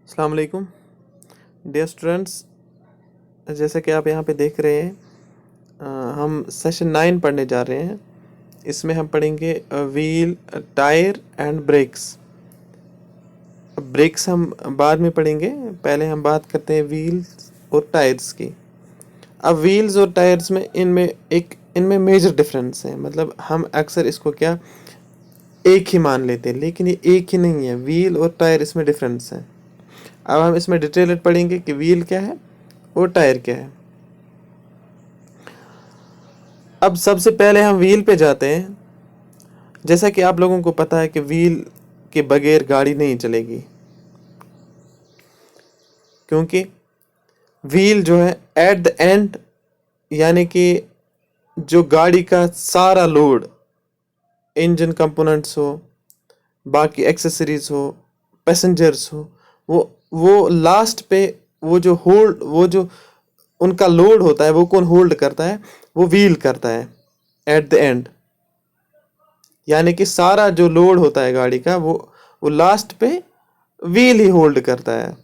अस्सलाम वालेकुम dear students. जैसे कि आप यहाँ पे देख रहे हैं, हम सेशन 9 पढ़ने जा रहे हैं। इसमें हम पढ़ेंगे wheel, tyre and brakes. Brakes हम बाद में पढ़ेंगे, पहले हम बात करते हैं व्हील्स और टायर्स की। अब व्हील्स और टायर्स में इनमें मेजर डिफरेंस है। मतलब हम अक्सर इसको क्या एक ही मान लेते हैं, लेकिन ये एक ही नहीं है। व्हील और टायर इसमें डिफरेंस है। अब हम इसमें डिटेल पढ़ेंगे कि व्हील क्या है और टायर क्या है। अब सबसे पहले हम व्हील पे जाते हैं। जैसा कि आप लोगों को पता है कि व्हील के बगैर गाड़ी नहीं चलेगी, क्योंकि व्हील जो है एट द एंड, यानी कि जो गाड़ी का सारा लोड, इंजन कंपोनेंट्स हो, बाकी एक्सेसरीज हो, पैसेंजर्स हो, वो लास्ट पे वो जो उनका लोड होता है, वो कौन होल्ड करता है? वो व्हील करता है एट द एंड। यानी कि सारा जो लोड होता है गाड़ी का, वो लास्ट पे व्हील ही होल्ड करता है।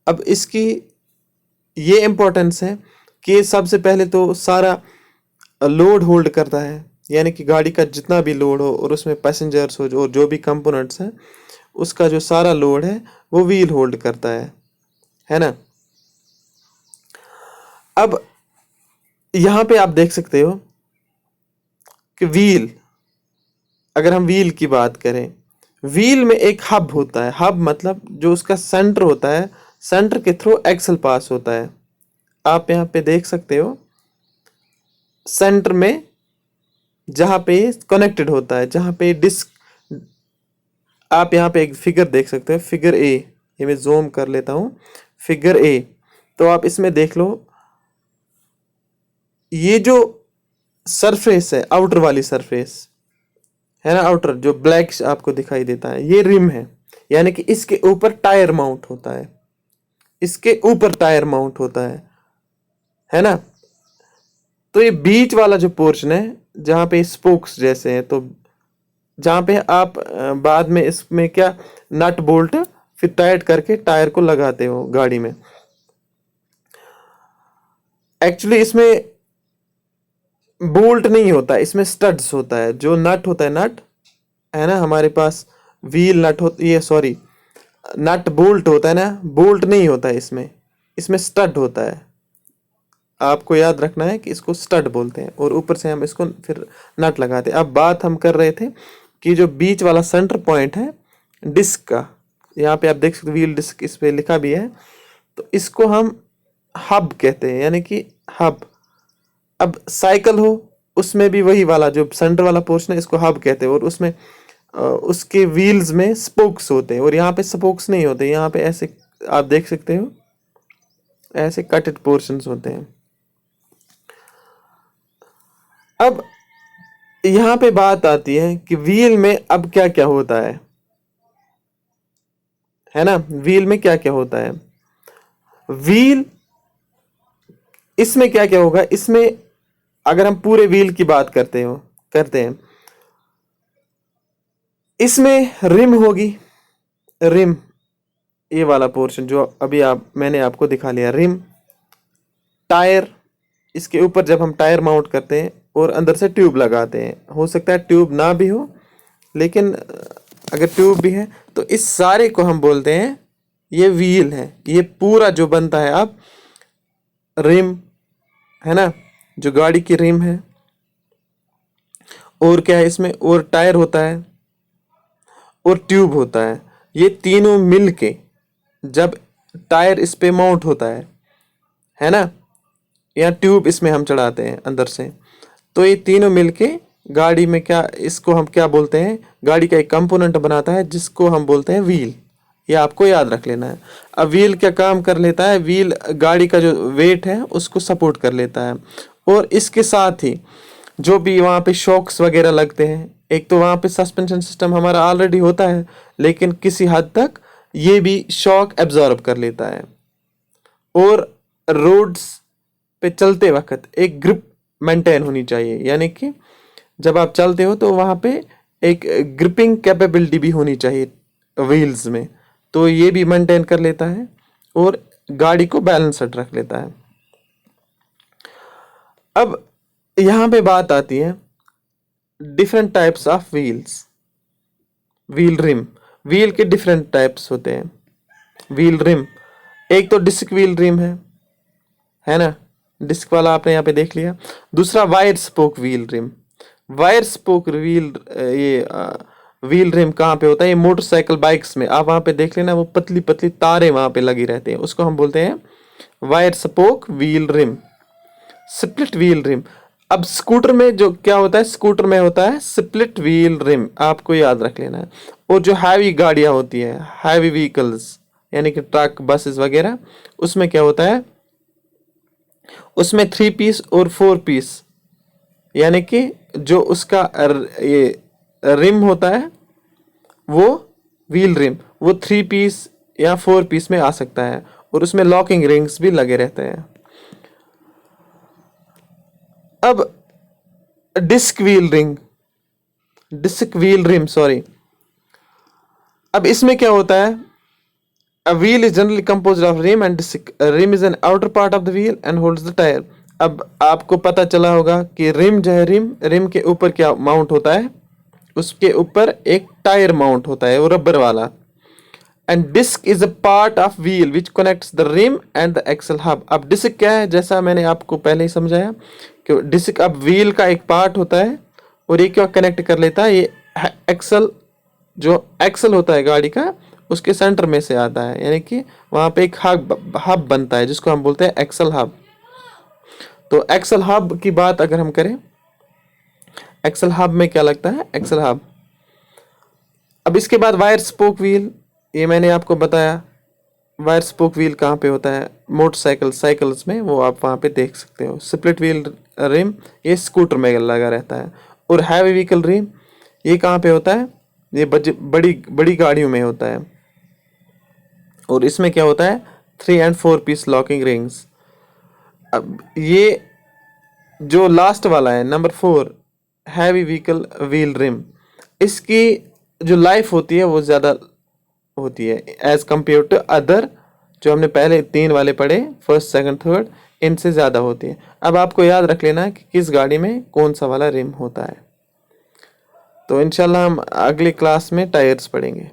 अब इसकी ये इम्पोर्टेंस है कि सबसे पहले तो सारा लोड होल्ड करता है, यानी कि गाड़ी का जितना भी लोड हो और उसमें पैसेंजर्स हो और जो भी कंपोनेंट्स हैं, उसका जो सारा लोड है वो व्हील होल्ड करता है ना। अब यहाँ पे आप देख सकते हो कि व्हील, अगर हम व्हील की बात करें, व्हील में एक हब होता है। हब मतलब जो उसका सेंटर होता है, सेंटर के थ्रू एक्सल पास होता है। आप यहाँ पे देख सकते हो सेंटर में जहाँ पे कनेक्टेड होता है, जहाँ पे डिस्क, आप यहाँ पे एक फिगर देख सकते हो, फिगर ए। ये मैं जूम कर लेता हूँ, फिगर ए। तो आप इसमें देख लो, ये जो सरफेस है, आउटर वाली सरफेस है ना, आउटर जो ब्लैक आपको दिखाई देता है, ये रिम है। यानी कि इसके ऊपर टायर माउंट होता है, इसके ऊपर टायर माउंट होता है ना। तो ये बीच वाला जो पोर्शन है, जहाँ पे स्पोक्स जैसे हैं, तो जहाँ पे आप बाद में इसमें क्या नट बोल्ट फिर टाइट करके टायर को लगाते हो गाड़ी में। एक्चुअली इसमें बोल्ट नहीं होता, इसमें स्टड्स होता है। जो नट होता है, नट है ना हमारे पास, व्हील नट होती है, सॉरी नट बोल्ट होता है ना, बोल्ट नहीं होता है इसमें, इसमें स्टड होता है। आपको याद रखना है कि इसको स्टड बोलते हैं, और ऊपर से हम इसको फिर नट लगाते हैं। अब बात हम कर रहे थे कि जो बीच वाला सेंटर पॉइंट है डिस्क का, यहाँ पे आप देख सकते व्हील डिस्क इस पे लिखा भी है, तो इसको हम हब कहते हैं, यानी कि हब। अब साइकिल हो, उसमें भी वही वाला जो सेंटर वाला पोर्शन है, इसको हब कहते हैं। और उसमें उसके व्हील्स में स्पोक्स होते हैं, और यहाँ पे स्पोक्स नहीं होते, यहाँ पे ऐसे आप देख सकते हो, ऐसे कटेड पोर्शंस होते हैं। अब यहाँ पे बात आती है कि व्हील में अब क्या क्या होता है ना। व्हील में क्या क्या होता है, व्हील इसमें क्या क्या होगा, इसमें अगर हम पूरे व्हील की बात करते हैं, इसमें रिम होगी। रिम, ये वाला पोर्शन जो अभी मैंने आपको दिखा लिया, रिम। टायर, इसके ऊपर जब हम टायर माउंट करते हैं और अंदर से ट्यूब लगाते हैं, हो सकता है ट्यूब ना भी हो, लेकिन अगर ट्यूब भी है तो इस सारे को हम बोलते हैं ये व्हील है। ये पूरा जो बनता है अब रिम, है ना, जो गाड़ी की रिम है। और क्या है इसमें, और टायर होता है और ट्यूब होता है। ये तीनों मिलके जब टायर इस पे माउंट होता है ना, या ट्यूब इसमें हम चढ़ाते हैं अंदर से, तो ये तीनों मिलके गाड़ी में क्या, इसको हम क्या बोलते हैं, गाड़ी का एक कंपोनेंट बनाता है जिसको हम बोलते हैं व्हील। ये आपको याद रख लेना है। अब व्हील क्या काम कर लेता है, व्हील गाड़ी का जो वेट है उसको सपोर्ट कर लेता है, और इसके साथ ही जो भी वहाँ पे शॉक्स वगैरह लगते हैं, एक तो वहाँ पे सस्पेंशन सिस्टम हमारा ऑलरेडी होता है, लेकिन किसी हद तक ये भी शॉक एब्जॉर्ब कर लेता है। और रोड्स पे चलते वक्त एक ग्रिप मेंटेन होनी चाहिए, यानी कि जब आप चलते हो तो वहाँ पे एक ग्रिपिंग कैपेबिलिटी भी होनी चाहिए व्हील्स में, तो ये भी मेंटेन कर लेता है और गाड़ी को बैलेंस्ड रख लेता है। अब यहाँ पे बात आती है different types of wheels. Wheel rim, wheel के डिफरेंट टाइप्स होते हैं। व्हील रिम, एक तो डिस्क व्हील रिम है ना, डिस्क वाला आपने यहाँ पे देख लिया। दूसरा wire spoke wheel rim. Wire spoke wheel ये व्हील रिम कहाँ पे होता है? ये मोटरसाइकिल बाइक्स में, आप वहाँ पे देख लेना, वो पतली पतली तारे वहाँ पे लगी रहती हैं, उसको हम बोलते हैं wire spoke wheel rim. Split wheel rim, अब स्कूटर में जो क्या होता है, स्कूटर में होता है स्प्लिट व्हील रिम, आपको याद रख लेना है। और जो हैवी गाड़ियाँ होती है, हैवी व्हीकल्स यानी कि ट्रक बसेस वगैरह, उसमें क्या होता है, उसमें 3 पीस और 4 पीस यानी कि जो उसका ये रिम होता है वो व्हील रिम, वो 3 पीस या 4 पीस में आ सकता है और उसमें लॉकिंग रिंग्स भी लगे रहते हैं। अब डिस्क व्हील रिम सॉरी, अब इसमें क्या होता है, a wheel is generally composed of rim and disc. A rim is an outer part of the wheel and holds the tire. अब आपको पता चला होगा कि रिम जो है, रिम के ऊपर क्या माउंट होता है, उसके ऊपर एक टायर माउंट होता है वो रबर वाला। And disc is a part of wheel which connects the rim and the axle hub. अब डिस्क क्या है, जैसा मैंने आपको पहले ही समझाया कि डिस्क अब व्हील का एक पार्ट होता है और ये क्या कनेक्ट कर लेता है, ये एक्सल, जो एक्सल होता है गाड़ी का, उसके सेंटर में से आता है, यानी कि वहाँ पे एक हब बनता है जिसको हम बोलते हैं एक्सल हब। तो एक्सल हब की बात अगर हम करें, एक्सल हब में क्या लगता है, एक्सल हब। अब इसके बाद वायर स्पोक व्हील, ये मैंने आपको बताया वायर स्पोक व्हील कहाँ पे होता है, मोटरसाइकिल साइकिल्स में, वो आप वहाँ पे देख सकते हो। स्प्लिट व्हील रिम ये स्कूटर में लगा रहता है। और हैवी व्हीकल रिम ये कहाँ पे होता है, ये बड़ी बड़ी गाड़ियों में होता है और इसमें क्या होता है 3 and 4 पीस लॉकिंग रिंग्स। अब ये जो लास्ट वाला है number 4 heavy vehicle wheel rim, इसकी जो लाइफ होती है वो ज़्यादा होती है एज कम्पेयर टू अदर, जो हमने पहले 3 वाले पढ़े, फर्स्ट सेकंड थर्ड, इनसे ज़्यादा होती है। अब आपको याद रख लेना है कि किस गाड़ी में कौन सा वाला रिम होता है। तो इंशाल्लाह हम अगले क्लास में टायर्स पढ़ेंगे।